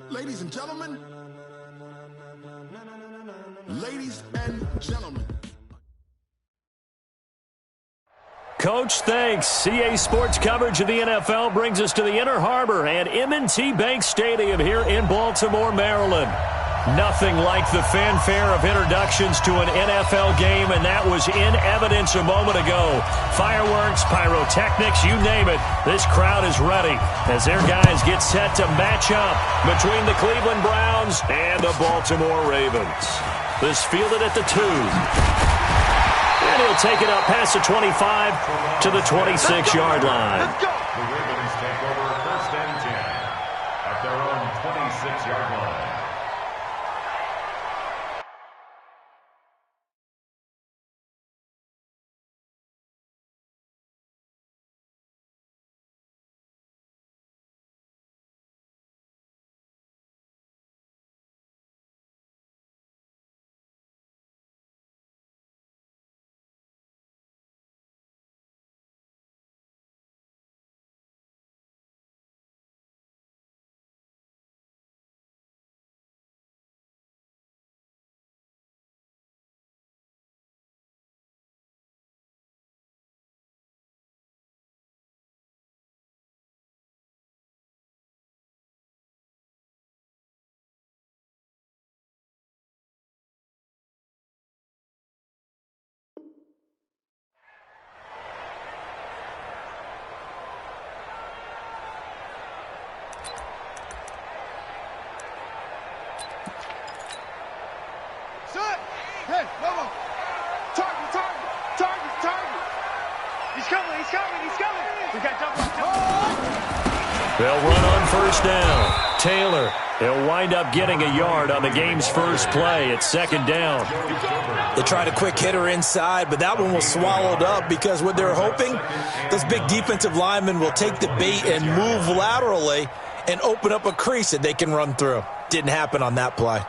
Ladies and gentlemen. Ladies and gentlemen. Coach, thanks. CA Sports coverage of the NFL brings us to the Inner Harbor at M&T Bank Stadium here in Baltimore, Maryland. Nothing like the fanfare of introductions to an NFL game, and that was in evidence a moment ago. Fireworks, pyrotechnics, you name it. This crowd is ready as their guys get set to match up between the Cleveland Browns and the Baltimore Ravens. This fielded at the 2. And he'll take it up past the 25 to the 26-yard line. Let's go. The Ravens take over 1st and 10 at their own 26-yard line. Hey, Lobo! Target! He's coming! We got double. They'll run on 1st down. Taylor, he'll wind up getting a yard on the game's first play. It's 2nd down. They tried a quick hitter inside, but that one was swallowed up because what they're hoping, those big defensive linemen will take the bait and move laterally and open up a crease that they can run through. Didn't happen on that play.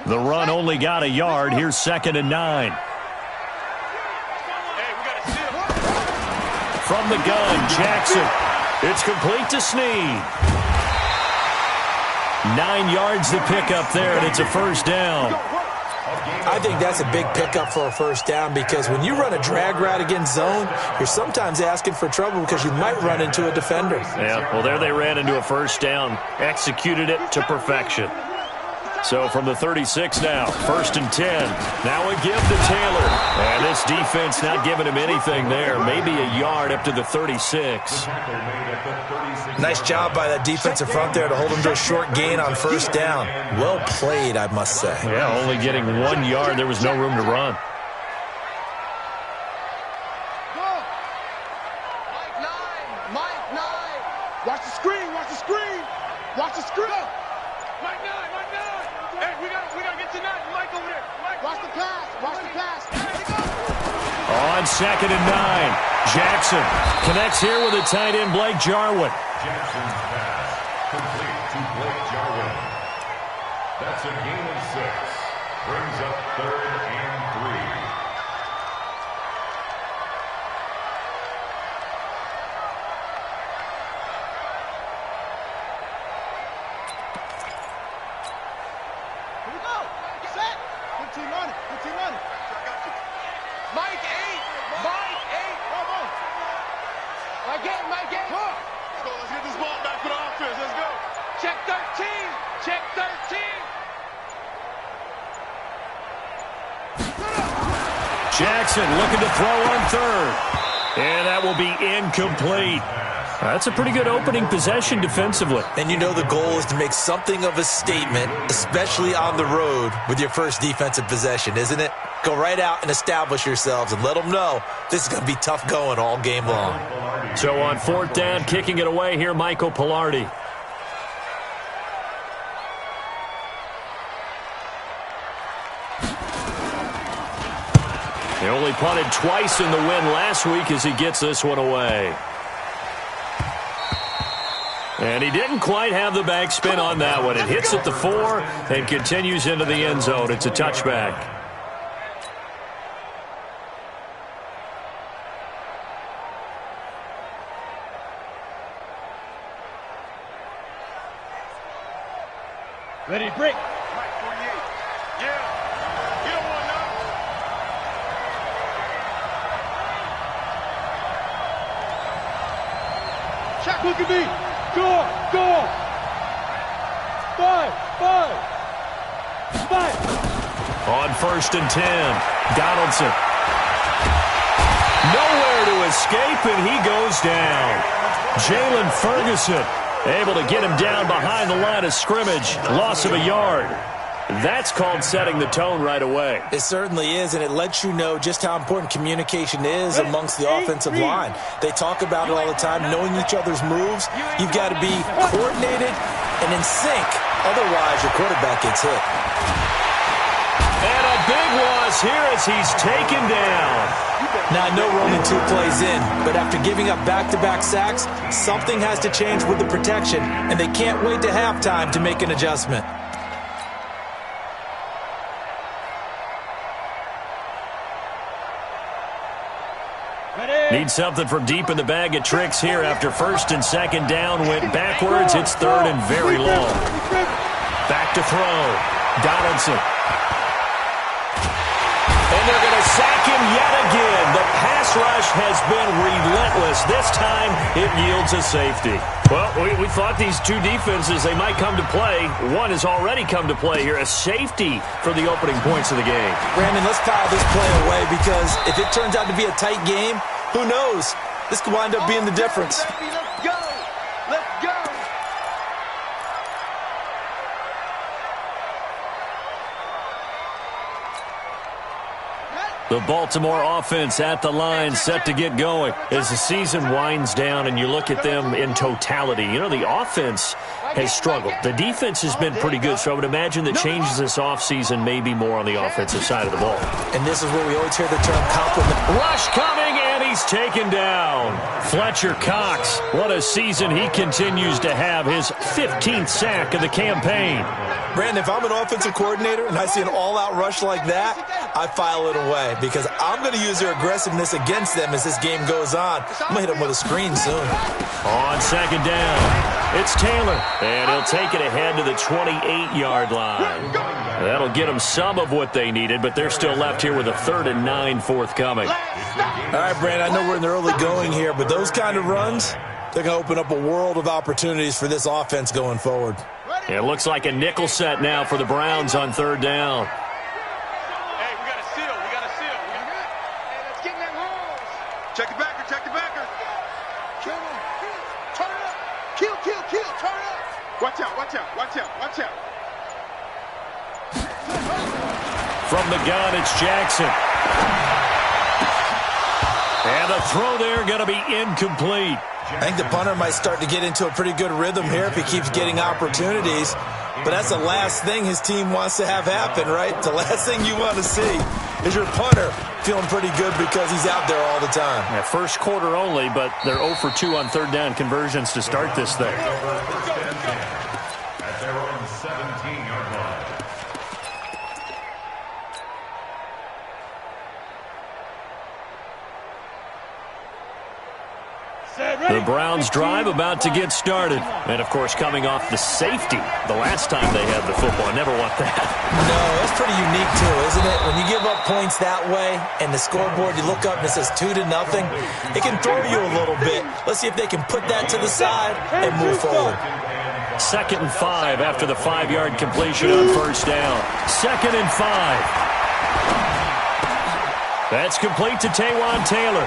The run only got a yard. Here's 2nd and 9. From the gun, Jackson. It's complete to Snead. 9 yards to pick up there, and it's a 1st down. I think that's a big pickup for a 1st down because when you run a drag route against zone, you're sometimes asking for trouble because you might run into a defender. Yeah, well, there they ran into a 1st down. Executed it to perfection. So from the 36 now, 1st and 10. Now a give to Taylor. And this defense not giving him anything there. Maybe a yard up to the 36. Nice job by that defensive front there to hold him to a short gain on 1st down. Well played, I must say. Yeah, only getting 1 yard. There was no room to run. Mike 9. Watch the screen. Mike 9. Hey, we gotta get to 9. Mike over there. Watch the pass. On 2nd and 9, Jackson connects here with a tight end, Blake Jarwin. Jackson's pass complete to Blake Jarwin. That's a gain of 6. Brings up 3rd and 3. Mike 8. Let's get this ball back for the offense. Let's go. Check 13. Jackson looking to throw on 3rd. And that will be incomplete. That's a pretty good opening possession defensively. And you know the goal is to make something of a statement, especially on the road with your first defensive possession, isn't it? Go right out and establish yourselves and let them know this is going to be tough going all game long. So on 4th down, kicking it away here, Michael Pilardi. He only punted twice in the win last week as he gets this one away. And he didn't quite have the backspin on that one. It hits at the 4 and continues into the end zone. It's a touchback. Ready, break. Mike, 48. Yeah. You don't want none. Check. Look at me. Go. 5. On 1st and 10, Donaldson. Nowhere to escape, and he goes down. Jalen Ferguson able to get him down behind the line of scrimmage. Loss of a yard. That's called setting the tone right away. It certainly is, and it lets you know just how important communication is amongst the offensive line. They talk about it all the time, knowing each other's moves. You've got to be coordinated and in sync. Otherwise, your quarterback gets hit. And a big loss here as he's taken down. Now, I know we're only 2 plays in, but after giving up back-to-back sacks, something has to change with the protection, and they can't wait to halftime to make an adjustment. Need something from deep in the bag of tricks here after 1st and 2nd down. Went backwards. It's 3rd and very long. Back to throw. Donaldson. And they're going to sack him yet again. The pass rush has been relentless. This time it yields a safety. Well, we thought these two defenses, they might come to play. One has already come to play here. A safety for the opening points of the game. Brandon, let's file this play away because if it turns out to be a tight game, who knows? This could wind up being the difference. Let's go. Let's go. The Baltimore offense at the line set to get going as the season winds down and you look at them in totality. You know, the offense has struggled. The defense has been pretty good, so I would imagine that changes this offseason may be more on the offensive side of the ball. And this is where we always hear the term compliment. Rush coming, and he's taken down. Fletcher Cox, what a season he continues to have. His 15th sack of the campaign. Brandon, if I'm an offensive coordinator and I see an all-out rush like that, I file it away because I'm going to use their aggressiveness against them as this game goes on. I'm going to hit them with a screen soon. On 2nd down, it's Taylor, and he'll take it ahead to the 28-yard line. That'll get them some of what they needed, but they're still left here with a 3rd and 9 forthcoming. All right, Brandon, I know we're in the early going here, but those kind of runs, they're going to open up a world of opportunities for this offense going forward. It looks like a nickel set now for the Browns on 3rd down. Hey, we got a seal. We got a seal. Hey, let's get in that holes. Check the backer. Check the backer. Kill him. Turn it up. Kill. Turn it up. Watch out. From the gun, it's Jackson. And the throw there going to be incomplete. I think the punter might start to get into a pretty good rhythm here if he keeps getting opportunities. But that's the last thing his team wants to have happen, right? The last thing you want to see is your punter feeling pretty good because he's out there all the time. Yeah, first quarter only, but they're 0 for 2 on 3rd down conversions to start this thing. At their own 17-yard line. The Browns drive about to get started. And, of course, coming off the safety the last time they had the football. I never want that. No, that's pretty unique, too, isn't it? When you give up points that way and the scoreboard, you look up and it says 2-0, it can throw you a little bit. Let's see if they can put that to the side and move forward. 2nd and 5 after the 5-yard completion on 1st down. 2nd and 5. That's complete to Taywan Taylor.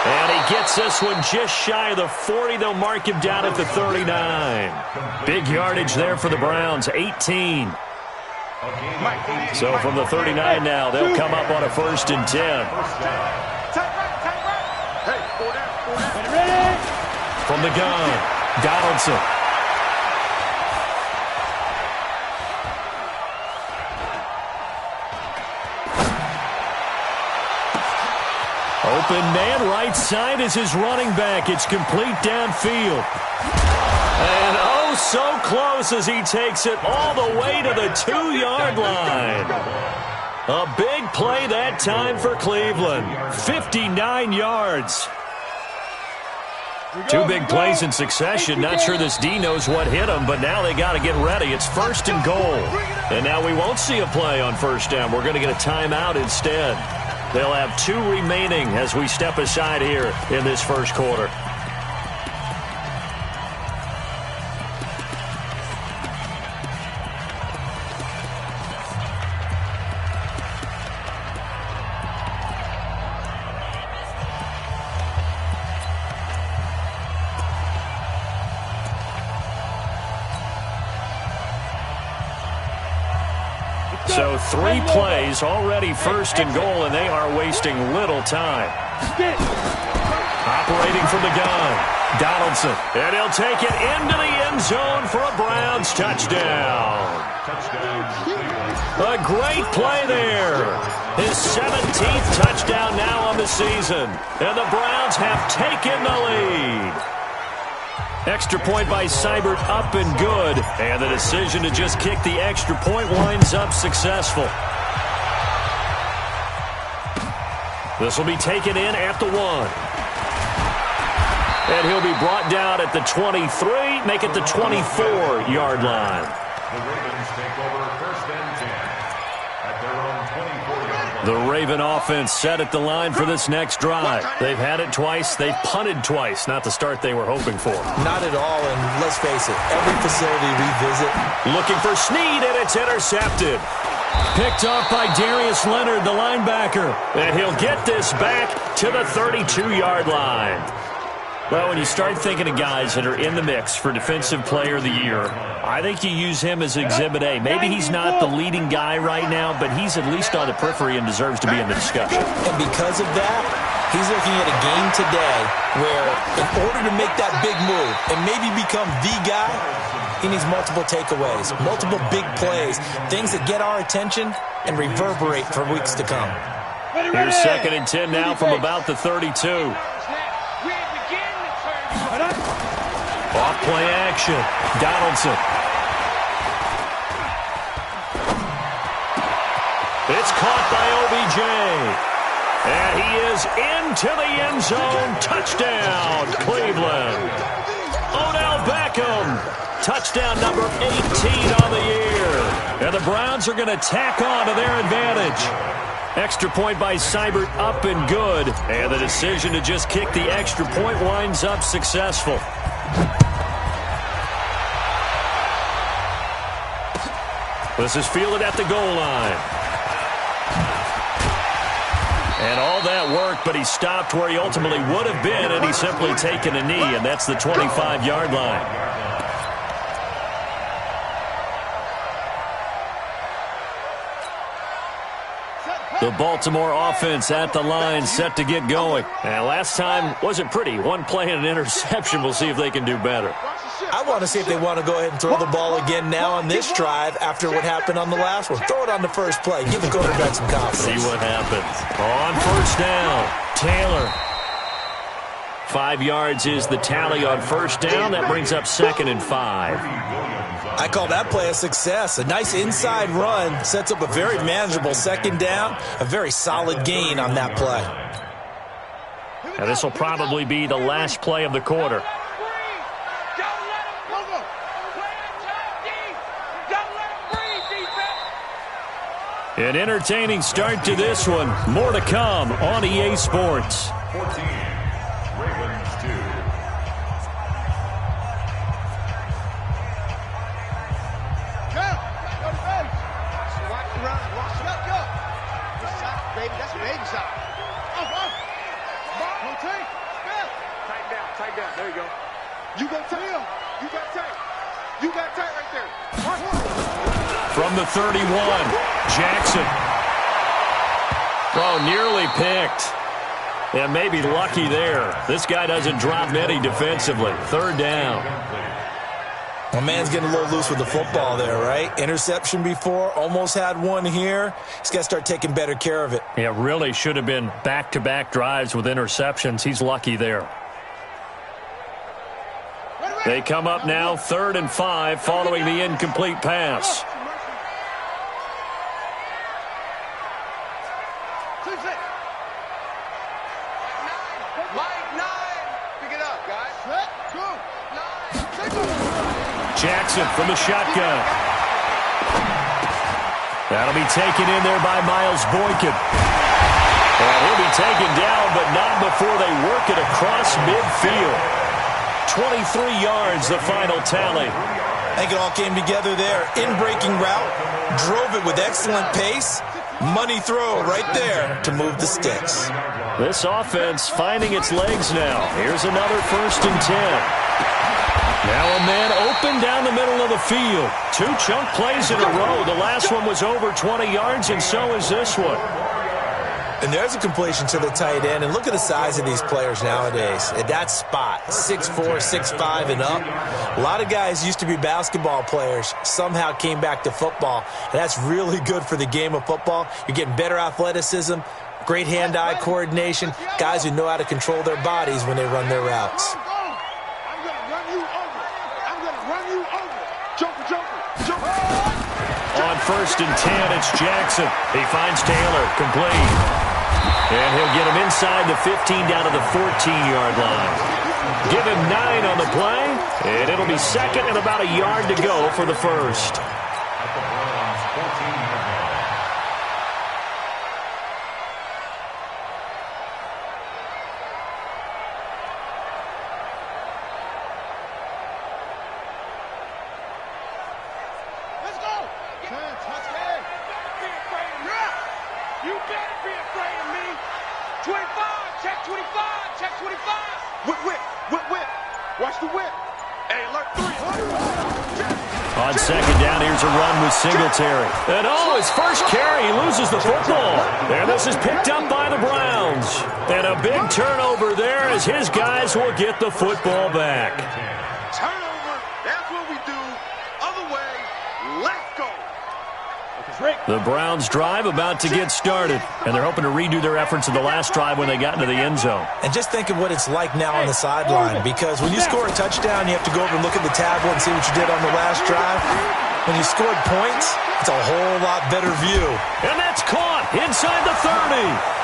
And he gets this one just shy of the 40. They'll mark him down at the 39. Big yardage there for the Browns, 18. So from the 39 now, they'll come up on a 1st and 10. From the gun, Donaldson. Open man, right side is his running back. It's complete downfield. And oh, so close as he takes it all the way to the 2-yard line. A big play that time for Cleveland. 59 yards. Two big plays in succession. Not sure this D knows what hit him, but now they got to get ready. It's 1st and goal. And now we won't see a play on 1st down. We're going to get a timeout instead. They'll have 2 remaining as we step aside here in this first quarter. So 3 plays, already 1st and goal, and they are wasting little time. Operating from the gun, Donaldson. And he'll take it into the end zone for a Browns touchdown. A great play there. His 17th touchdown now on the season. And the Browns have taken the lead. Extra point by Seibert, up and good. And the decision to just kick the extra point winds up successful. This will be taken in at the 1. And he'll be brought down at the 23, make it the 24-yard line. The Ravens take over 1st and 10 at their own 24-yard line. The Raven offense set at the line for this next drive. They've had it twice. They've punted twice. Not the start they were hoping for. Not at all, and let's face it, every facility we visit. Looking for Snead, and it's intercepted. Picked off by Darius Leonard, the linebacker. And he'll get this back to the 32-yard line. Well, when you start thinking of guys that are in the mix for Defensive Player of the Year, I think you use him as Exhibit A. Maybe he's not the leading guy right now, but he's at least on the periphery and deserves to be in the discussion. And because of that, he's looking at a game today where in order to make that big move and maybe become the guy, he needs multiple takeaways, multiple big plays, things that get our attention and reverberate for weeks to come. Here's 2nd and 10 now from about the 32. Off play action. Donaldson. It's caught by OBJ. And he is into the end zone. Touchdown, Cleveland. Odell Beckham. Touchdown number 18 on the year. And the Browns are going to tack on to their advantage. Extra point by Seibert, up and good. And the decision to just kick the extra point winds up successful. This is fielded at the goal line. And all that work, but he stopped where he ultimately would have been, and he's simply taken a knee, and that's the 25-yard line. The Baltimore offense at the line, set to get going. And last time wasn't pretty. One play and an interception. We'll see if they can do better. I want to see if they want to go ahead and throw the ball again now on this drive after what happened on the last one. Throw it on the first play. Give the quarterback some confidence. See what happens. On 1st down, Taylor. 5 yards is the tally on 1st down. That brings up 2nd and 5. I call that play a success. A nice inside run sets up a very manageable 2nd down. A very solid gain on that play. Now this will probably be the last play of the quarter. An entertaining start to this one. More to come on EA Sports. 14, Ravens 2. Tight down. There you go. You got tight. You got tight. You got tight right there. From the 31, Jackson. Oh, nearly picked. And maybe lucky there. This guy doesn't drop many defensively. 3rd down. My man's getting a little loose with the football there, right? Interception before, almost had one here. He's got to start taking better care of it. Yeah, really should have been back-to-back drives with interceptions. He's lucky there. They come up now, 3rd and 5, following the incomplete pass. Mike 9. Pick it up. Jackson from the shotgun. That'll be taken in there by Miles Boykin. And he'll be taken down, but not before they work it across midfield. 23 yards, the final tally. I think it all came together there. In-breaking route, drove it with excellent pace. Money throw right there to move the sticks. This offense finding its legs now. Here's another 1st and 10. Now a man open down the middle of the field. 2 chunk plays in a row. The last one was over 20 yards, and so is this one. And there's a completion to the tight end. And look at the size of these players nowadays. At that spot, 6'4", 6'5", and up. A lot of guys used to be basketball players, somehow came back to football. And that's really good for the game of football. You're getting better athleticism, great hand-eye coordination, guys who know how to control their bodies when they run their routes. On 1st and 10, it's Jackson. He finds Taylor, complete. And he'll get him inside the 15 down to the 14-yard line. Give him 9 on the play, and it'll be 2nd and about a yard to go for the 1st. On 2nd down, here's a run with Singletary. And his first carry, he loses the football. And this is picked up by the Browns. And a big turnover there as his guys will get the football back. Turnover, that's what we do. Other way, let's go. The Browns drive about to get started. And they're hoping to redo their efforts in the last drive when they got into the end zone. And just think of what it's like now on the sideline, because when you score a touchdown, you have to go over and look at the tablet and see what you did on the last drive. When you scored points, it's a whole lot better view. And that's caught inside the 30.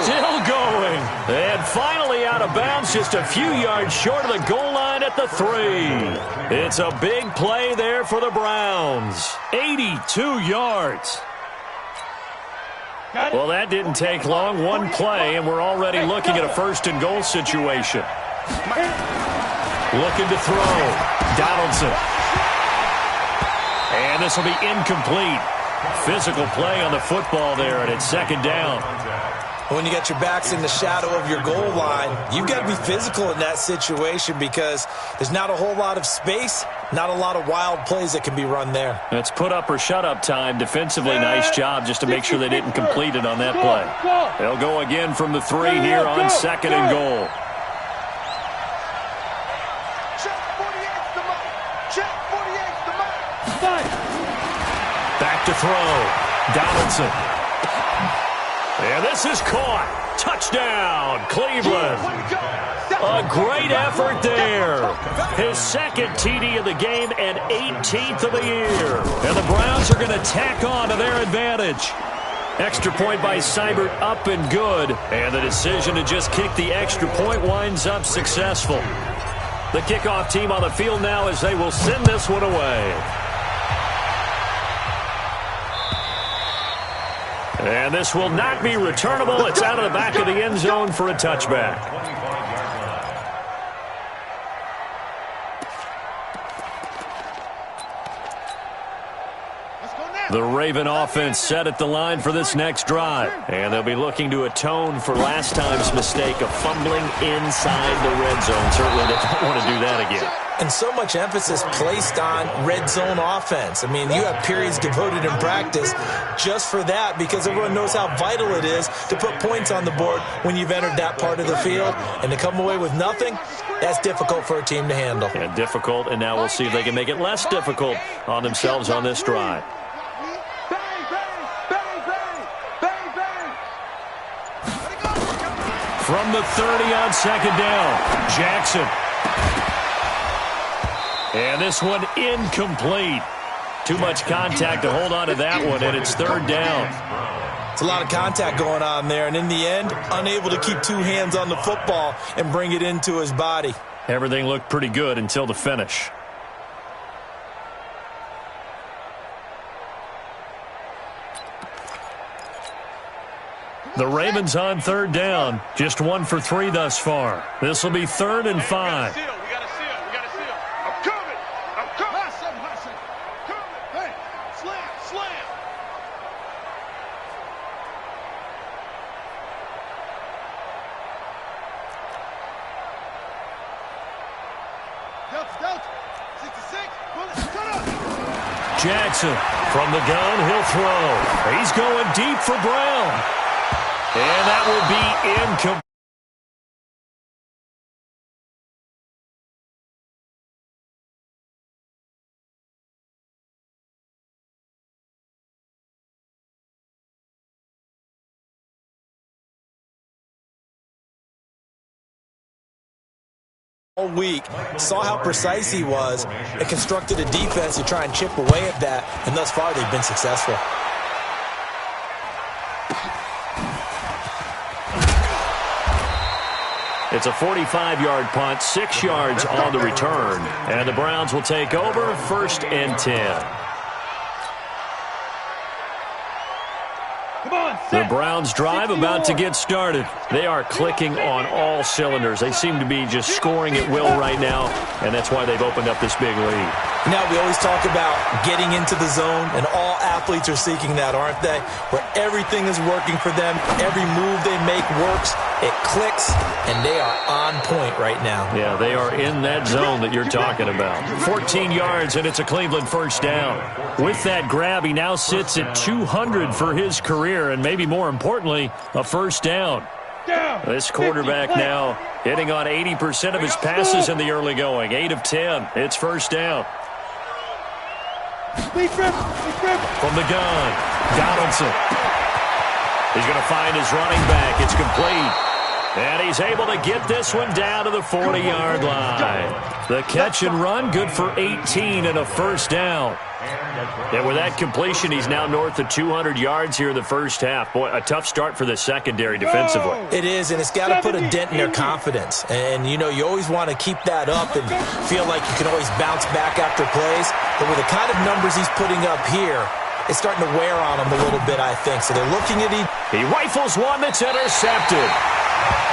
Still going. And finally out of bounds, just a few yards short of the goal line at the 3. It's a big play there for the Browns. 82 yards. Well, that didn't take long. One play, and we're already looking at a 1st and goal situation. Looking to throw. Donaldson. And this will be incomplete. Physical play on the football there, and it's 2nd down. When you got your backs in the shadow of your goal line, you've got to be physical in that situation because there's not a whole lot of space, not a lot of wild plays that can be run there. It's put up or shut up time. Defensively, nice job just to make sure they didn't complete it on that play. They'll go again from the 3 here on 2nd and goal. Back to throw. Donaldson. And this is caught. Touchdown, Cleveland. A great effort there. His 2nd TD of the game and 18th of the year. And the Browns are going to tack on to their advantage. Extra point by Seibert up and good. And the decision to just kick the extra point winds up successful. The kickoff team on the field now as they will send this one away. And this will not be returnable. It's out of the back of the end zone for a touchback. The Raven offense set at the line for this next drive. And they'll be looking to atone for last time's mistake of fumbling inside the red zone. Certainly they don't want to do that again. And so much emphasis placed on red zone offense. I mean, you have periods devoted in practice just for that because everyone knows how vital it is to put points on the board when you've entered that part of the field. And to come away with nothing, that's difficult for a team to handle. And difficult, and now we'll see if they can make it less difficult on themselves on this drive. From the 30 on 2nd down, Jackson. And this one incomplete. Too much contact to hold on to that one, and it's 3rd down. It's a lot of contact going on there, and in the end, unable to keep two hands on the football and bring it into his body. Everything looked pretty good until the finish. The Ravens on third down. Just 1 for 3 thus far. This will be 3rd and 5. We got to seal. I'm coming. Hustle. Coming. Hey, slam. Delta. 66. Jackson from the gun. He'll throw. He's going deep for Brown. And that will be incomplete. All week, saw how precise he was, and constructed a defense to try and chip away at that, and thus far they've been successful. It's a 45-yard punt, 6 yards on the return. And the Browns will take over, 1st and 10. The Browns drive about to get started. They are clicking on all cylinders. They seem to be just scoring at will right now, and that's why they've opened up this big lead. Now, we always talk about getting into the zone, and all athletes are seeking that, aren't they? Where everything is working for them, every move they make works, it clicks, and they are on point right now. Yeah, they are in that zone that you're talking about. 14 yards, and it's a Cleveland 1st down. With that grab, he now sits at 200 for his career, and maybe more importantly, a 1st down. This quarterback now hitting on 80% of his passes in the early going. 8 of 10. It's 1st down. From the gun, Donaldson. He's going to find his running back. It's complete. And he's able to get this one down to the 40-yard line. The catch and run, good for 18 and a 1st down. And with that completion, he's now north of 200 yards here in the 1st half. Boy, a tough start for the secondary defensively. It is, and it's got to put a dent in their confidence. And, you know, you always want to keep that up and feel like you can always bounce back after plays. But with the kind of numbers he's putting up here, it's starting to wear on him a little bit, I think. So they're looking at him. He rifles one that's intercepted.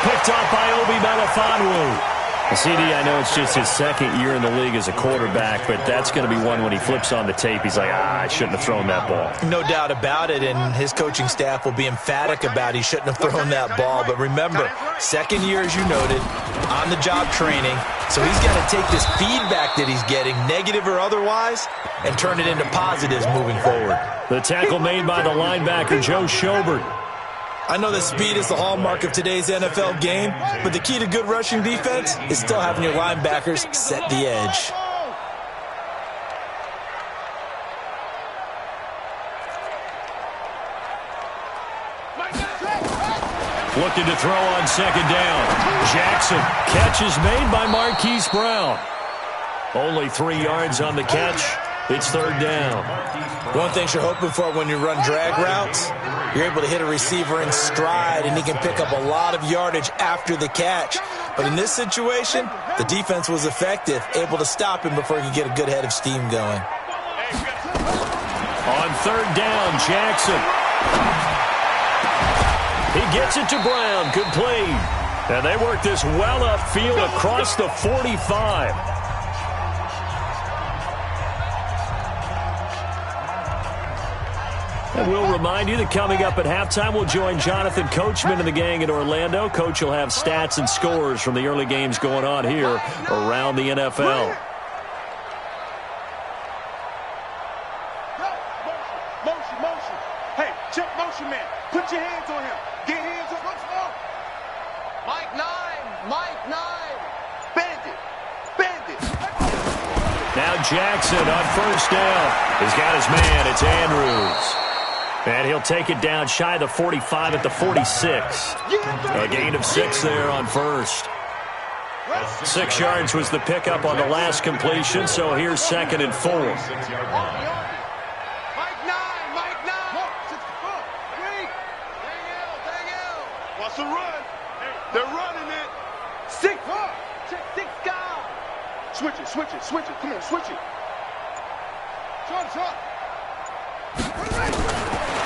Picked off by Obi Melifonwu. CD, I know it's just his 2nd year in the league as a quarterback, but that's going to be one when he flips on the tape. He's like, I shouldn't have thrown that ball. No doubt about it, and his coaching staff will be emphatic about he shouldn't have thrown that ball. But remember, 2nd year, as you noted, on-the-job training, so he's got to take this feedback that he's getting, negative or otherwise, and turn it into positives moving forward. The tackle made by the linebacker, Joe Schobert. I know that speed is the hallmark of today's NFL game, but the key to good rushing defense is still having your linebackers set the edge. Looking to throw on 2nd down. Jackson. Catch is made by Marquise Brown. Only 3 yards on the catch. It's 3rd down. One thing you're hoping for when you run drag routes, you're able to hit a receiver in stride, and he can pick up a lot of yardage after the catch. But in this situation, the defense was effective, able to stop him before he could get a good head of steam going. On 3rd down, Jackson. He gets it to Brown, complete. And they work this well upfield across the 45. And we'll remind you that coming up at halftime, we'll join Jonathan Coachman and the gang in Orlando. Coach will have stats and scores from the early games going on here around the NFL. Motion. Hey, check motion, man. Put your hands on him. Get hands on him. Mike 9. Bandit. Now Jackson on 1st down. He's got his man. It's Andrews. And he'll take it down shy of the 45 at the 46. A gain of 6 there on 1st. 6 yards was the pickup on the last completion, so here's 2nd and 4. Mike 9. Switch it, switch it, switch it. Come on, switch it. Shot.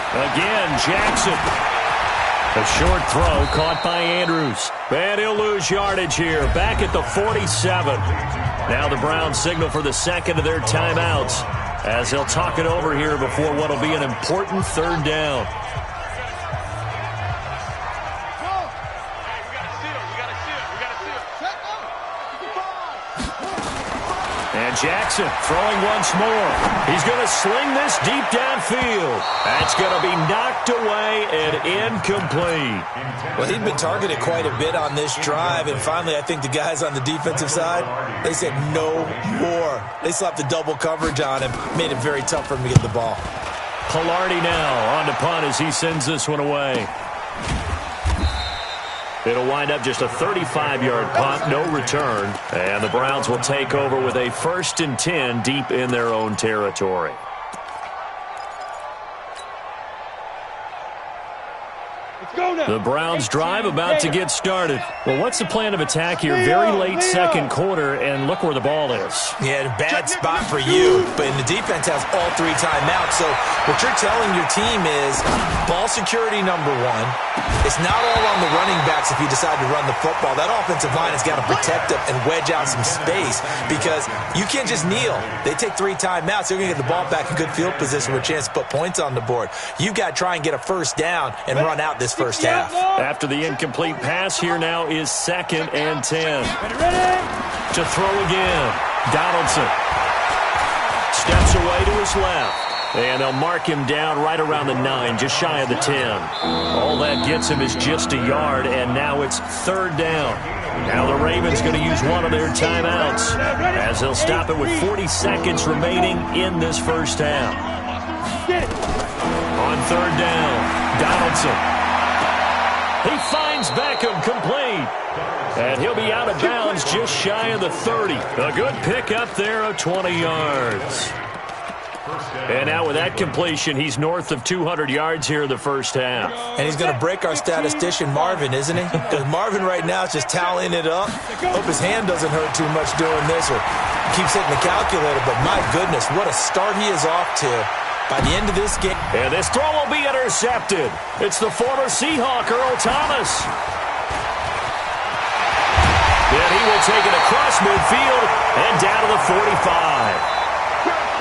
Again, Jackson. A short throw caught by Andrews. And he'll lose yardage here. Back at the 47. Now the Browns signal for the second of their timeouts as they'll talk it over here before what will be an important third down. And Jackson throwing once more. He's going to sling this deep downfield. That's going to be knocked away and incomplete. Well, he'd been targeted quite a bit on this drive, and finally I think the guys on the defensive side, they said no more. They slapped the double coverage on him, made it very tough for him to get the ball. Pilardi now on to punt as he sends this one away. It'll wind up just a 35-yard punt, no return. And the Browns will take over with a 1st and 10 deep in their own territory. The Browns drive about to get started. Well, what's the plan of attack here? Very late second quarter, and look where the ball is. Yeah, a bad spot for you, but the defense has all 3 timeouts. So what you're telling your team is ball security number 1. It's not all on the running backs if you decide to run the football. That offensive line has got to protect them and wedge out some space because you can't just kneel. They take 3 timeouts. They're going to get the ball back in good field position with a chance to put points on the board. You got to try and get a first down and run out this first half. After the incomplete pass, here now is 2nd and 10. To throw again. Donaldson steps away to his left. And they'll mark him down right around the 9, just shy of the 10. All that gets him is just a yard, and now it's 3rd down. Now the Ravens going to use one of their timeouts as they'll stop it with 40 seconds remaining in this first half. On 3rd down, Donaldson. He finds Beckham complete. And he'll be out of bounds just shy of the 30. A good pickup there of 20 yards. And now with that completion, he's north of 200 yards here in the first half. And he's going to break our statistician Marvin, isn't he? Because Marvin right now is just tallying it up. Hope his hand doesn't hurt too much doing this or keeps hitting the calculator. But my goodness, what a start he is off to. By the end of this game. And this throw will be intercepted. It's the former Seahawk, Earl Thomas. Then he will take it across midfield and down to the 45.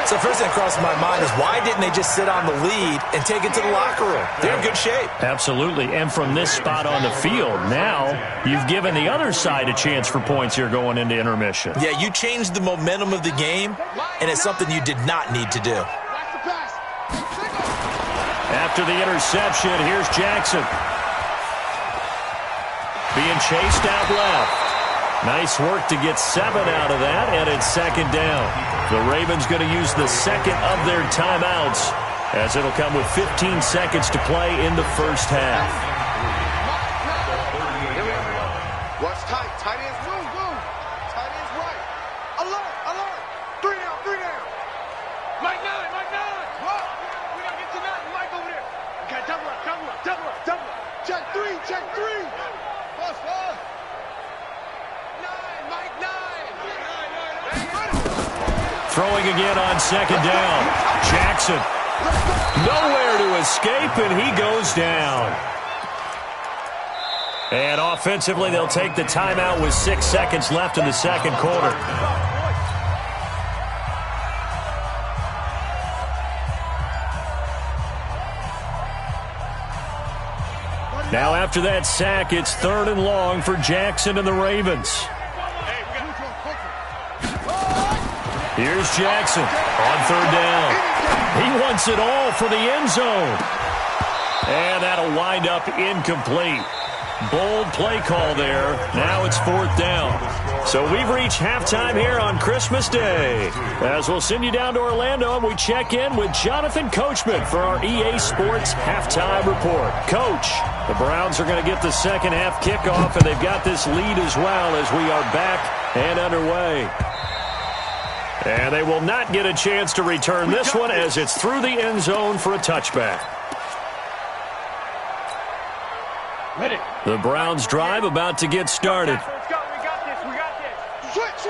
So first thing that crossed my mind is why didn't they just sit on the lead and take it to the locker room? They're in good shape. Absolutely. And from this spot on the field, now you've given the other side a chance for points here going into intermission. Yeah, you changed the momentum of the game, and it's something you did not need to do. After the interception, here's Jackson. Being chased out left. Nice work to get 7 out of that, and it's 2nd down. The Ravens going to use the second of their timeouts as it'll come with 15 seconds to play in the first half. Watch tight. Tight ends move. Tight ends right. Alert. 3 down. Mike 9. What? We got to get to 9. Mike over there. Okay, double up. Check 3. Plus 5. 9. Mike 9. Throwing again on 2nd down. Jackson. Nowhere to escape, and he goes down. And offensively, they'll take the timeout with 6 seconds left in the second quarter. Now after that sack, it's 3rd and long for Jackson and the Ravens. Here's Jackson on 3rd down. He wants it all for the end zone. And that'll wind up incomplete. Bold play call there. Now it's 4th down. So we've reached halftime here on Christmas Day. As we'll send you down to Orlando and we check in with Jonathan Coachman for our EA Sports Halftime Report. Coach, the Browns are going to get the second half kickoff, and they've got this lead as well as we are back and underway. And they will not get a chance to return this one as it's through the end zone for a touchback. Ready. The Browns drive about to get started. Let's go. We got this. Switch.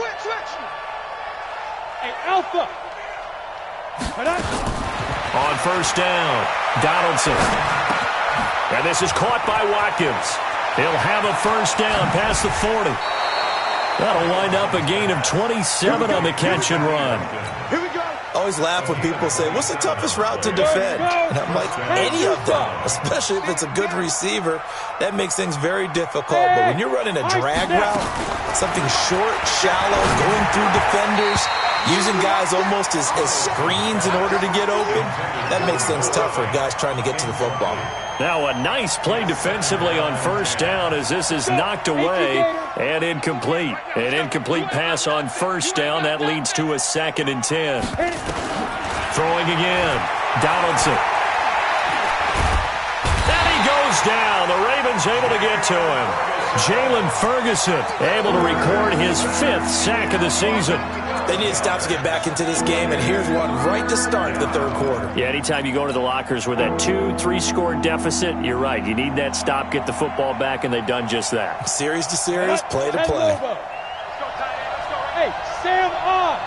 Hey, Alpha. On first down, Donaldson. And this is caught by Watkins. He'll have a first down past the 40. That'll wind up a gain of 27 on the catch and run. Here we go. I always laugh when people say, what's the toughest route to defend? And I'm like, any of them, especially if it's a good receiver. That makes things very difficult. But when you're running a drag route, something short, shallow, going through defenders, using guys almost as screens in order to get open, that makes things tough for guys trying to get to the football. Now a nice play defensively on first down as this is knocked away and incomplete. An incomplete pass on first down. That leads to a 2nd and 10. Throwing again. Donaldson. And he goes down. The Ravens able to get to him. Jalen Ferguson able to record his 5th sack of the season. They need stops to get back into this game, and here's one right to start the third quarter. Yeah, anytime you go into the lockers with that 2-3 score deficit, you're right. You need that stop, get the football back, and they've done just that. Series to series, play to play. Hey, Sam on.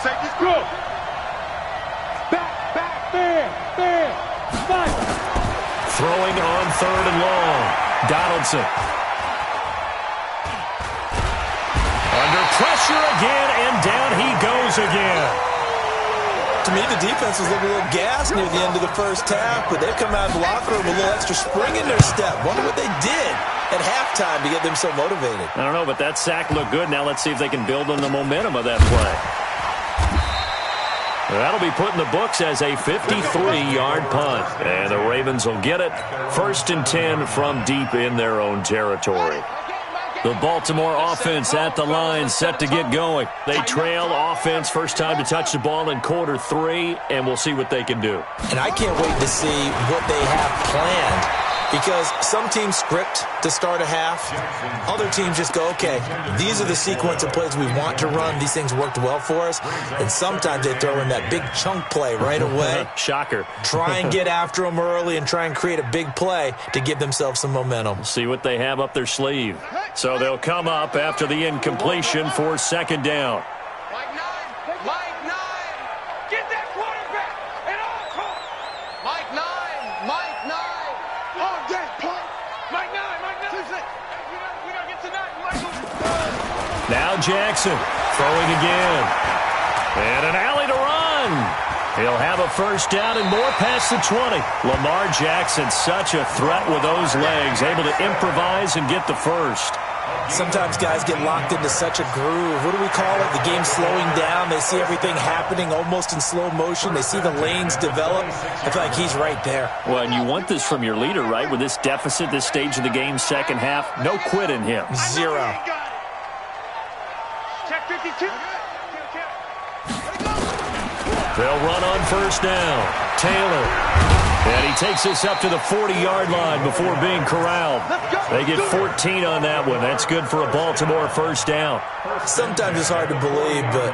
Safety's Good. Back, man. Fight. Throwing on 3rd and long. Donaldson. Under pressure again, and down he goes again. To me, the defense was looking a little gassed near the end of the first half, but they've come out of the locker room with a little extra spring in their step. Wonder what they did at halftime to get them so motivated. I don't know, but that sack looked good. Now let's see if they can build on the momentum of that play. That'll be put in the books as a 53-yard punt. And the Ravens will get it. 1st and 10 from deep in their own territory. The Baltimore offense at the line, set to get going. They trail offense, first time to touch the ball in quarter 3, and we'll see what they can do. And I can't wait to see what they have planned, because some teams script to start a half. Other teams just go, okay, these are the sequence of plays we want to run. These things worked well for us. And sometimes they throw in that big chunk play right away. Shocker. Try and get after them early and try and create a big play to give themselves some momentum. See what they have up their sleeve. So they'll come up after the incompletion for 2nd down. Mike 9. Get that quarterback at all costs. Mike 9. Oh, that punt. Mike 9. We gotta get to 9, Michael. Now Jackson throwing again. And an alley to run. He'll have a first down and more past the 20. Lamar Jackson, such a threat with those legs, able to improvise and get the first. Sometimes guys get locked into such a groove. What do we call it? The game slowing down. They see everything happening almost in slow motion. They see the lanes develop. I feel like he's right there. Well, and you want this from your leader, right? With this deficit, this stage of the game, second half, no quit in him. 0. Check 52. They'll run on first down. Taylor. And he takes us up to the 40-yard line before being corralled. They get 14 on that one. That's good for a Baltimore first down. Sometimes it's hard to believe, but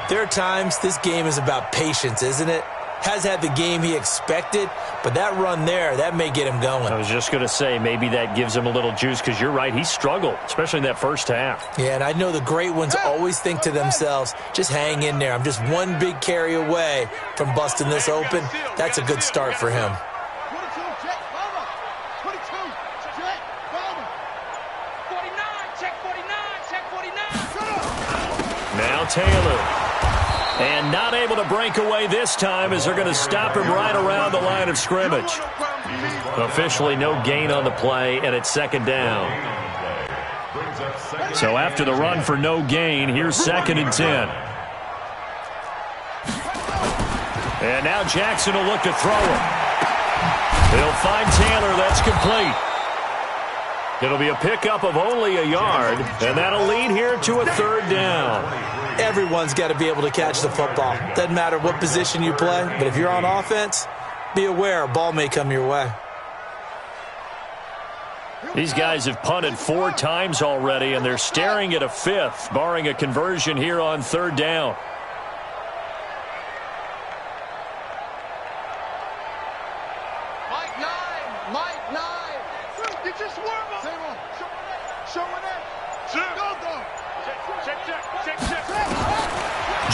there are times this game is about patience, isn't it? Has had the game he expected, but that run there, that may get him going. I was just going to say, maybe that gives him a little juice, because you're right, he struggled, especially in that first half. Yeah, and I know the great ones always think to themselves, just hang in there. I'm just one big carry away from busting this open. That's a good start for him. 22, check, Bama. 22, check, Bama. 49, check 49. Now Taylor. And not able to break away this time as they're going to stop him right around the line of scrimmage. Officially no gain on the play, and it's 2nd down. So after the run for no gain, here's 2nd and 10. And now Jackson will look to throw it. He'll find Taylor. That's complete. It'll be a pickup of only a yard, and that'll lead here to a 3rd down. Everyone's got to be able to catch the football. Doesn't matter what position you play, but if you're on offense, be aware a ball may come your way. These guys have punted 4 times already, and they're staring at a 5th, barring a conversion here on 3rd down. Mike 9. Get your swerve up. Show me that. Go.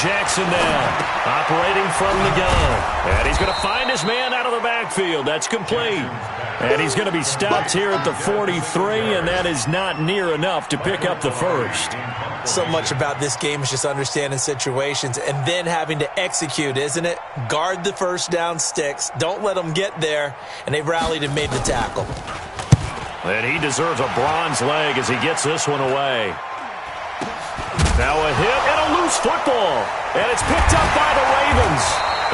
Jackson now, operating from the gun. And he's going to find his man out of the backfield. That's complete. And he's going to be stopped here at the 43, and that is not near enough to pick up the first. So much about this game is just understanding situations and then having to execute, isn't it? Guard the first down sticks. Don't let them get there. And they rallied and made the tackle. And he deserves a bronze leg as he gets this one away. Now a hit and a loose football. And it's picked up by the Ravens.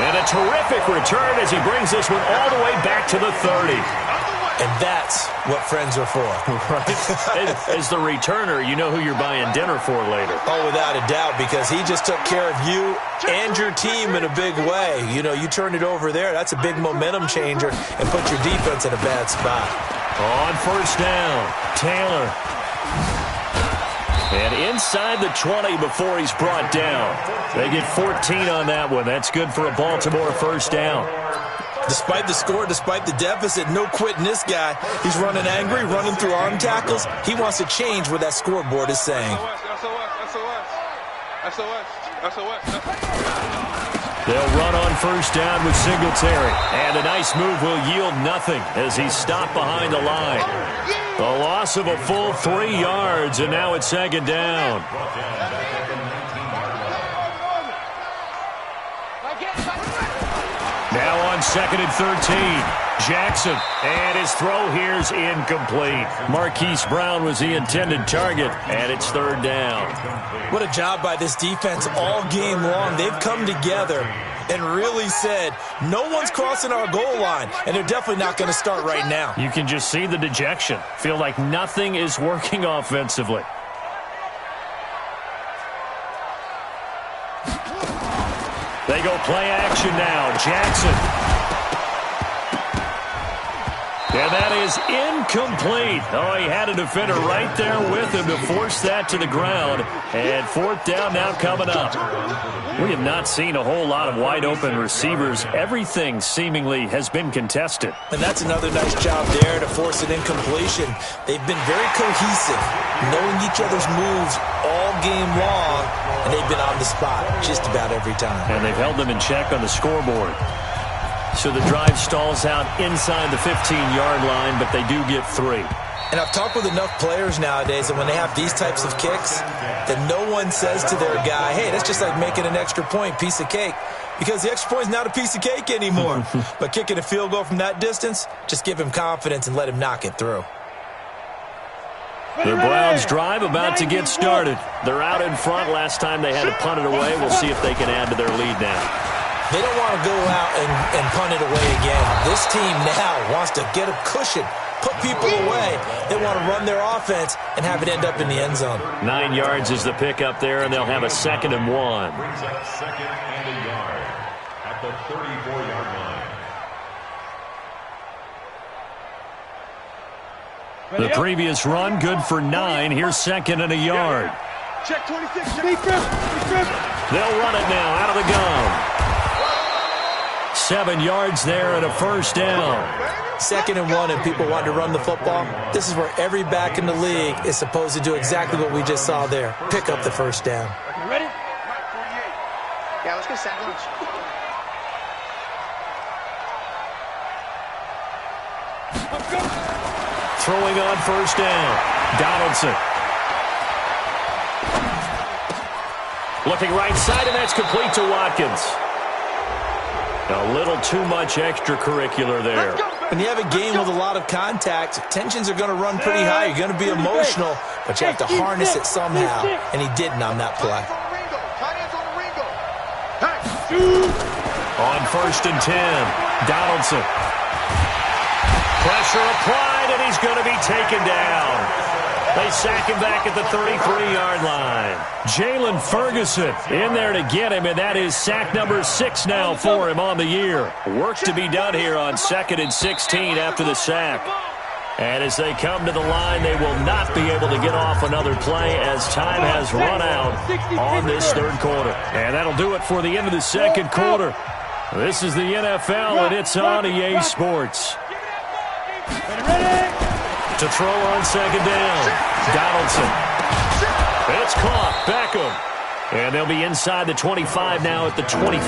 And a terrific return as he brings this one all the way back to the 30. And that's what friends are for. Right? As the returner, you know who you're buying dinner for later. Oh, without a doubt, because he just took care of you and your team in a big way. You know, you turned it over there. That's a big momentum changer and put your defense in a bad spot. On first down, Taylor. And inside the 20 before he's brought down. They get 14 on that one. That's good for a Baltimore first down. Despite the score, despite the deficit, no quitting this guy. He's running angry, running through arm tackles. He wants to change what that scoreboard is saying. They'll run on first down with Singletary. And a nice move will yield nothing as he's stopped behind the line. A loss of a full 3 yards, and now it's second down. Now on second and 13, Jackson, and his throw here's incomplete. Marquise Brown was the intended target, and it's third down. What a job by this defense all game long. They've come together and really said, no one's crossing our goal line, and they're definitely not going to start right now. You can just see the dejection. Feel like nothing is working offensively. They go play action now. Jackson. And that is incomplete. Oh, he had a defender right there with him to force that to the ground. And fourth down now coming up. We have not seen a whole lot of wide-open receivers. Everything seemingly has been contested. And that's another nice job there to force an incompletion. They've been very cohesive, knowing each other's moves all game long, and they've been on the spot just about every time. And they've held them in check on the scoreboard. So the drive stalls out inside the 15-yard line, but they do get 3. And I've talked with enough players nowadays that when they have these types of kicks, that no one says to their guy, hey, that's just like making an extra point, piece of cake. Because the extra point is not a piece of cake anymore. But kicking a field goal from that distance, just give him confidence and let him knock it through. The Browns drive about to get started. They're out in front. Last time they had to punt it away. We'll see if they can add to their lead now. They don't want to go out and punt it away again. This team now wants to get a cushion, put people away. They want to run their offense and have it end up in the end zone. 9 yards is the pickup there, and they'll have a 2nd and 1. Brings up 2nd and a yard at the 34-yard line. The previous run, good for 9. Here's 2nd and a yard. Check 26. They'll run it now out of the gun. 7 yards there and a first down. 2nd and 1 and people want to run the football. This is where every back in the league is supposed to do exactly what we just saw there. Pick up the first down. You ready? Yeah, let's go sack lunch. Throwing on first down. Donaldson. Looking right side, and that's complete to Watkins. A little too much extracurricular there. When you have a game with a lot of contact, tensions are going to run pretty high. You're going to be emotional, but you have to harness it somehow, and he didn't on that play. On 1st and 10, Donaldson. Pressure applied, and he's going to be taken down. They sack him back at the 33-yard line. Jalen Ferguson in there to get him, and that is sack number 6 now for him on the year. Work to be done here on 2nd and 16 after the sack. And as they come to the line, they will not be able to get off another play as time has run out on this third quarter. And that'll do it for the end of the second quarter. This is the NFL, and it's on EA Sports. To throw on 2nd down, Donaldson. And it's caught. Beckham. And they'll be inside the 25 now at the 24.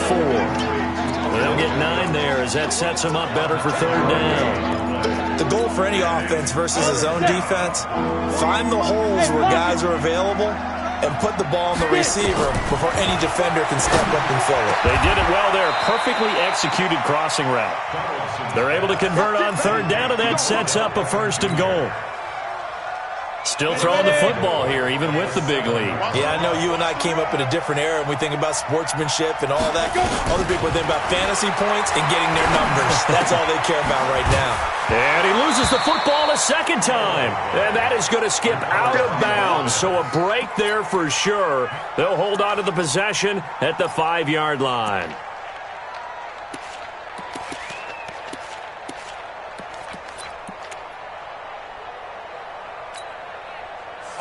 They'll get 9 there as that sets them up better for third down. The goal for any offense versus his own defense, find the holes where guys are available and put the ball on the receiver before any defender can step up and fill it. They did it well there. Perfectly executed crossing route. They're able to convert on third down, and that sets up a 1st and goal. Still throwing the football here, even with the big lead. Yeah, I know you and I came up in a different era, and we think about sportsmanship and all that. Other people think about fantasy points and getting their numbers. That's all they care about right now. And he loses the football a second time. And that is going to skip out of bounds. So a break there for sure. They'll hold on to the possession at the 5-yard line.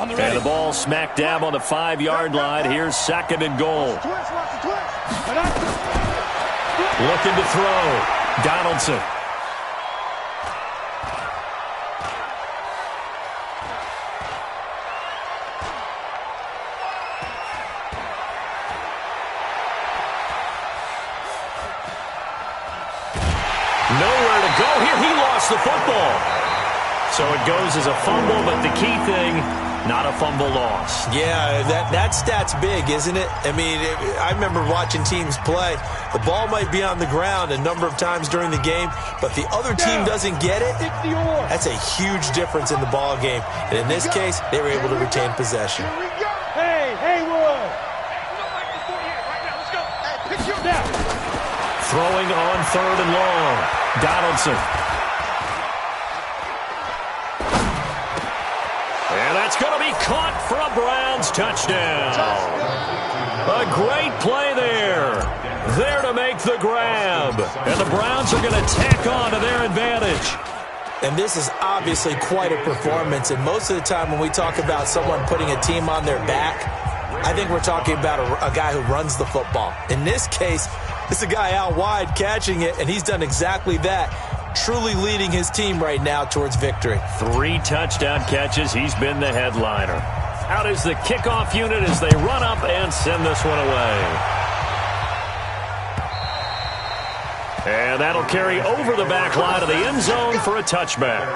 And the ball smack dab on the 5-yard line. Here's 2nd and goal. Looking to throw. Donaldson. Nowhere to go here. He lost the football. So it goes as a fumble, but the key thing, not a fumble loss. Yeah, that stat's big, isn't it? I mean, I remember watching teams play. The ball might be on the ground a number of times during the game, but the other team doesn't get it. That's a huge difference in the ball game. And in this case, they were able to retain possession. Hey, Haywood! Throwing on 3rd and long. Donaldson. And that's going to be caught for a Browns touchdown. A great play there. There to make the grab. And the Browns are going to tack on to their advantage. And this is obviously quite a performance. And most of the time when we talk about someone putting a team on their back, I think we're talking about a guy who runs the football. In this case, it's a guy out wide catching it, and he's done exactly that, truly leading his team right now towards victory. 3 touchdown catches. He's been the headliner. Out is the kickoff unit as they run up and send this one away. And that'll carry over the back line of the end zone for a touchback.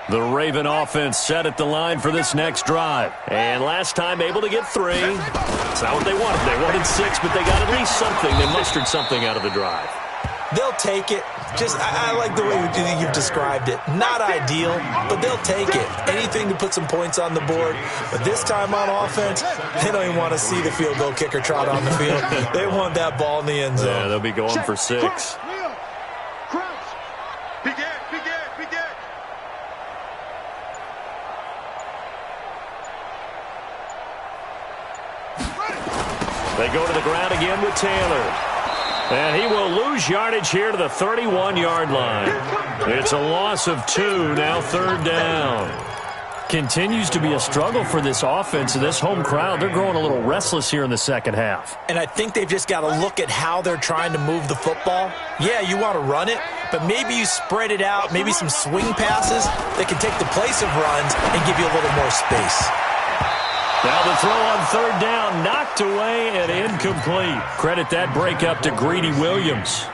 The Raven offense set at the line for this next drive. And last time able to get 3. It's not what they wanted. They wanted 6, but they got at least something. They mustered something out of the drive. They'll take it. I like the way you've described it. Not ideal, but they'll take it. Anything to put some points on the board. But this time on offense, they don't even want to see the field goal kicker trot on the field. They want that ball in the end zone. Yeah, they'll be going for 6. They go to the ground again with Taylor. And he will lose yardage here to the 31-yard line. It's a loss of 2, now 3rd down. Continues to be a struggle for this offense and this home crowd. They're growing a little restless here in the second half. And I think they've just got to look at how they're trying to move the football. Yeah, you want to run it, but maybe you spread it out, maybe some swing passes that can take the place of runs and give you a little more space. Now the throw on 3rd down, knocked away and incomplete. Credit that breakup to Greedy Williams.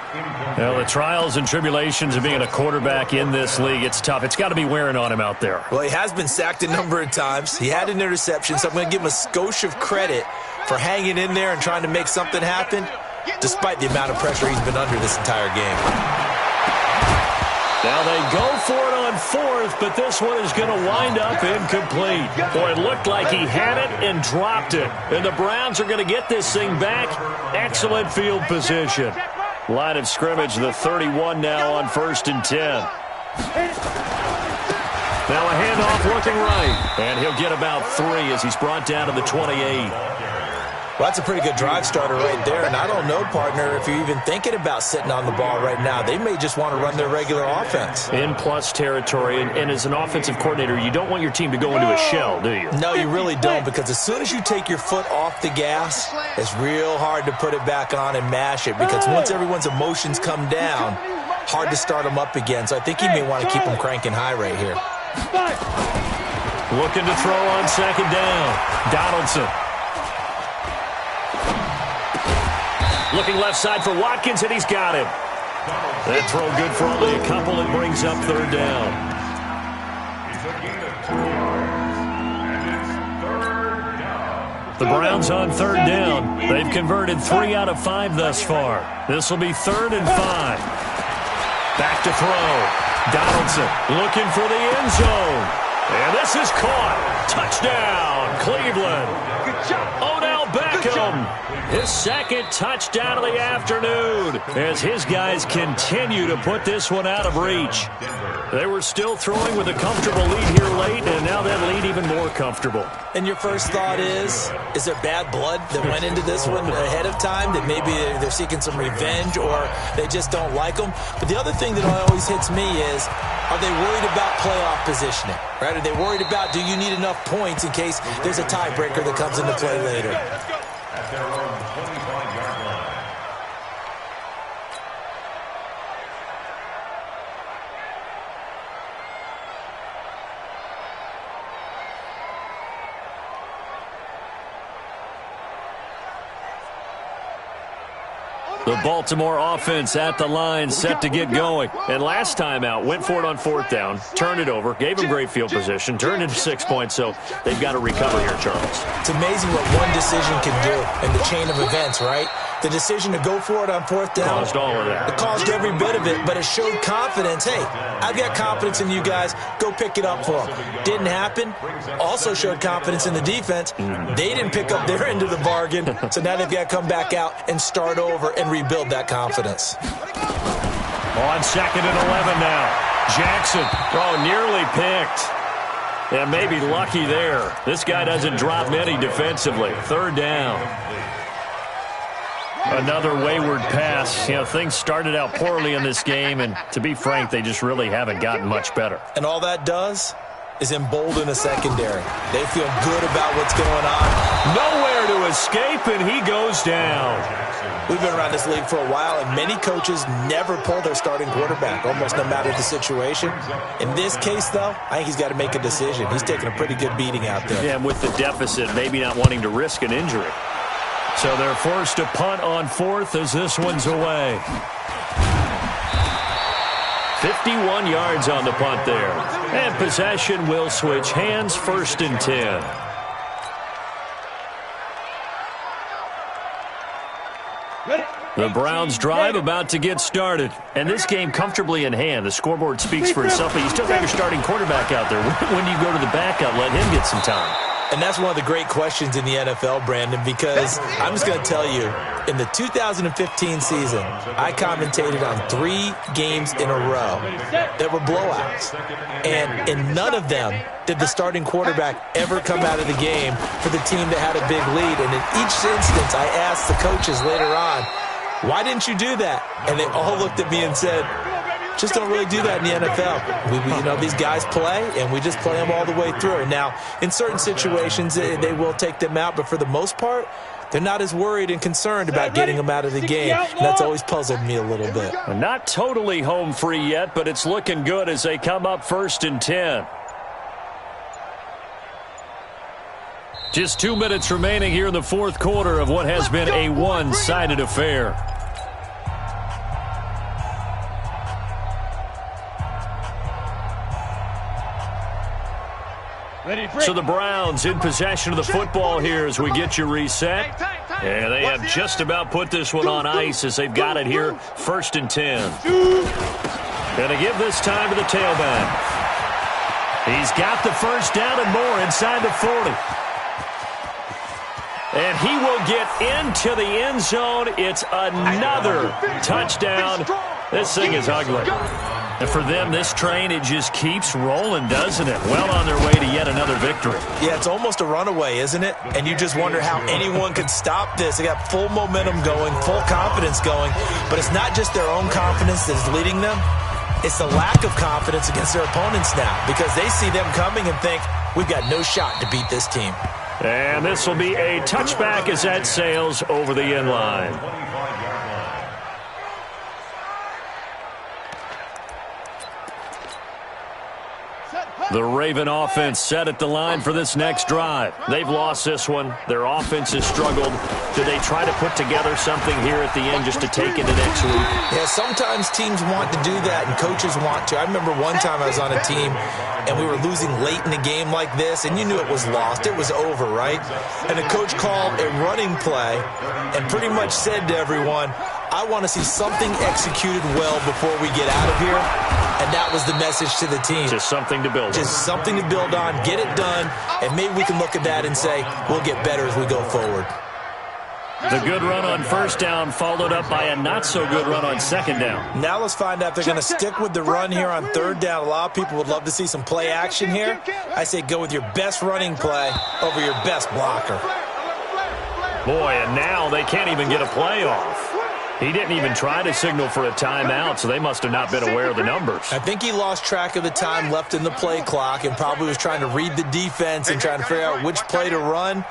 Well, the trials and tribulations of being a quarterback in this league, it's tough. It's got to be wearing on him out there. Well, he has been sacked a number of times. He had an interception, so I'm going to give him a skosh of credit for hanging in there and trying to make something happen, despite the amount of pressure he's been under this entire game. Now they go for it on 4th, but this one is going to wind up incomplete. Boy, it looked like he had it and dropped it. And the Browns are going to get this thing back. Excellent field position. Line of scrimmage, the 31 now on 1st and 10. Now a handoff looking right. And he'll get about 3 as he's brought down to the 28. Well, that's a pretty good drive starter right there, and I don't know, partner, if you're even thinking about sitting on the ball right now. They may just want to run their regular offense. In plus territory, and as an offensive coordinator, you don't want your team to go into a shell, do you? No, you really don't, because as soon as you take your foot off the gas, it's real hard to put it back on and mash it, because once everyone's emotions come down, hard to start them up again. So I think he may want to keep them cranking high right here. Looking to throw on second down. Donaldson. Looking left side for Watkins, and he's got him. That throw good for only a couple. It brings up third down. It's a gain of 2 yards, and it's third down. The Browns on third down. They've converted 3 out of 5 thus far. This will be 3rd and 5. Back to throw. Donaldson looking for the end zone. And this is caught. Touchdown, Cleveland. Odell Beckham. His second touchdown of the afternoon as his guys continue to put this one out of reach. They were still throwing with a comfortable lead here late, and now that lead even more comfortable. And your first thought is there bad blood that went into this one ahead of time, that maybe they're seeking some revenge or they just don't like them? But the other thing that always hits me is, are they worried about playoff positioning? Right? Are they worried about, do you need enough points in case there's a tiebreaker that comes into play later? At their own 25-yard line. The Baltimore offense at the line, set to get going. And last time out, went for it on 4th down, turned it over, gave them great field position, turned into 6 points, so they've got to recover here, Charles. It's amazing what one decision can do in the chain of events, right? The decision to go for it on 4th down. Caused all of that. It caused every bit of it, but it showed confidence. Hey, I've got confidence in you guys. Go pick it up for them. Didn't happen. Also showed confidence in the defense. They didn't pick up their end of the bargain, so now they've got to come back out and start over and rebuild that confidence. On 2nd and 11 now. Jackson, nearly picked. Yeah, maybe lucky there. This guy doesn't drop many defensively. 3rd down. Another wayward pass. You know, things started out poorly in this game, and to be frank, they just really haven't gotten much better. And all that does is embolden a secondary. They feel good about what's going on. Nowhere to escape, and he goes down. We've been around this league for a while, and many coaches never pull their starting quarterback, almost no matter the situation. In this case, though, I think he's got to make a decision. He's taking a pretty good beating out there. Yeah, and with the deficit, maybe not wanting to risk an injury. So they're forced to punt on 4th as this one's away. 51 yards on the punt there. And possession will switch hands, 1st and 10. The Browns drive about to get started. And this game comfortably in hand. The scoreboard speaks for itself, but you still got your starting quarterback out there. When do you go to the backup? Let him get some time. And that's one of the great questions in the NFL, Brandon, because I'm just going to tell you, in the 2015 season, I commentated on 3 games in a row that were blowouts. And in none of them did the starting quarterback ever come out of the game for the team that had a big lead. And in each instance, I asked the coaches later on, why didn't you do that? And they all looked at me and said, just don't really do that in the NFL. These guys play, and we just play them all the way through. Now, in certain situations, they will take them out, but for the most part, they're not as worried and concerned about getting them out of the game. And that's always puzzled me a little bit. Not totally home free yet, but it's looking good as they come up 1st and 10. Just 2 minutes remaining here in the 4th quarter of what has been a one-sided affair. So the Browns in possession of the football here as we get you reset. And they have just about put this one on ice as they've got it here, 1st and 10. Going to give this time to the tailback. He's got the first down and more inside the 40. And he will get into the end zone. It's another touchdown. This thing is ugly. And for them, this train, it just keeps rolling, doesn't it? Well on their way to yet another victory. Yeah, it's almost a runaway, isn't it? And you just wonder how anyone could stop this. They got full momentum going, full confidence going. But it's not just their own confidence that is leading them. It's the lack of confidence against their opponents now because they see them coming and think, we've got no shot to beat this team. And this will be a touchback as that sails over the end line. The Raven offense set at the line for this next drive. They've lost this one. Their offense has struggled. Do they try to put together something here at the end just to take into next week? Yeah, sometimes teams want to do that and coaches want to. I remember one time I was on a team and we were losing late in a game like this and you knew it was lost. It was over, right? And the coach called a running play and pretty much said to everyone, I want to see something executed well before we get out of here. And that was the message to the team. Just something to build on. Just something to build on, get it done, and maybe we can look at that and say, we'll get better as we go forward. The good run on first down followed up by a not-so-good run on second down. Now let's find out if they're going to stick with the run here on third down. A lot of people would love to see some play action here. I say go with your best running play over your best blocker. Boy, and now they can't even get a play off. He didn't even try to signal for a timeout, so they must have not been aware of the numbers. I think he lost track of the time left in the play clock and probably was trying to read the defense and trying to figure out which play to run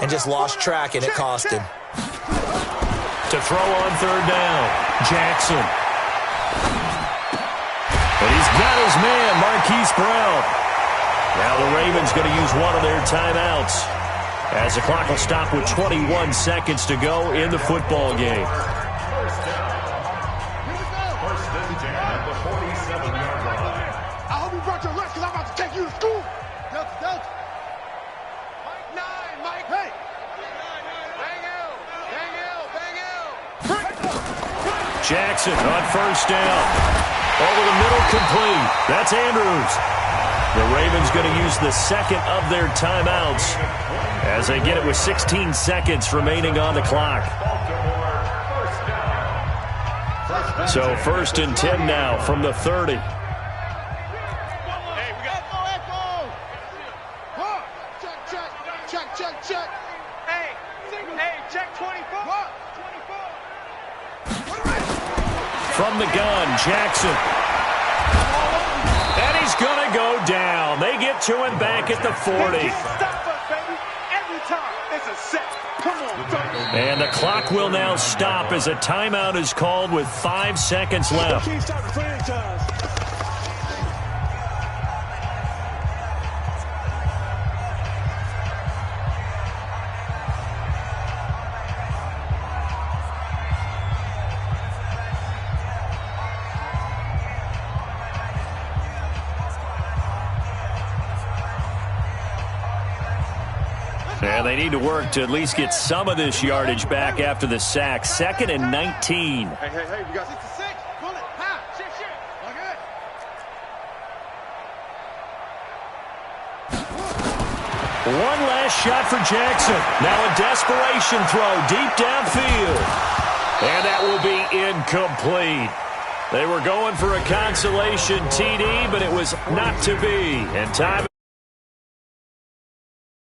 and just lost track, and it cost him. To throw on third down, Jackson. And he's got his man, Marquise Brown. Now the Ravens going to use one of their timeouts as the clock will stop with 21 seconds to go in the football game. Jackson on first down. Over the middle, complete. That's Andrews. The Ravens going to use the second of their timeouts as they get it with 16 seconds remaining on the clock. So 1st and 10 now from the 30. Hey, we got echo. Check. Hey, check 24. From the gun, Jackson. And he's going to go down. They get to him back at the 40. Stop us, baby. Every time. It's a set. Come on, baby. And the clock will now stop as a timeout is called with 5 seconds left. Can't stop the franchise. And they need to work to at least get some of this yardage back after the sack. 2nd and 19. Hey, we got 66. Pull it. Ha. Shit. Okay. One last shot for Jackson. Now a desperation throw deep downfield. And that will be incomplete. They were going for a consolation TD, but it was not to be. And time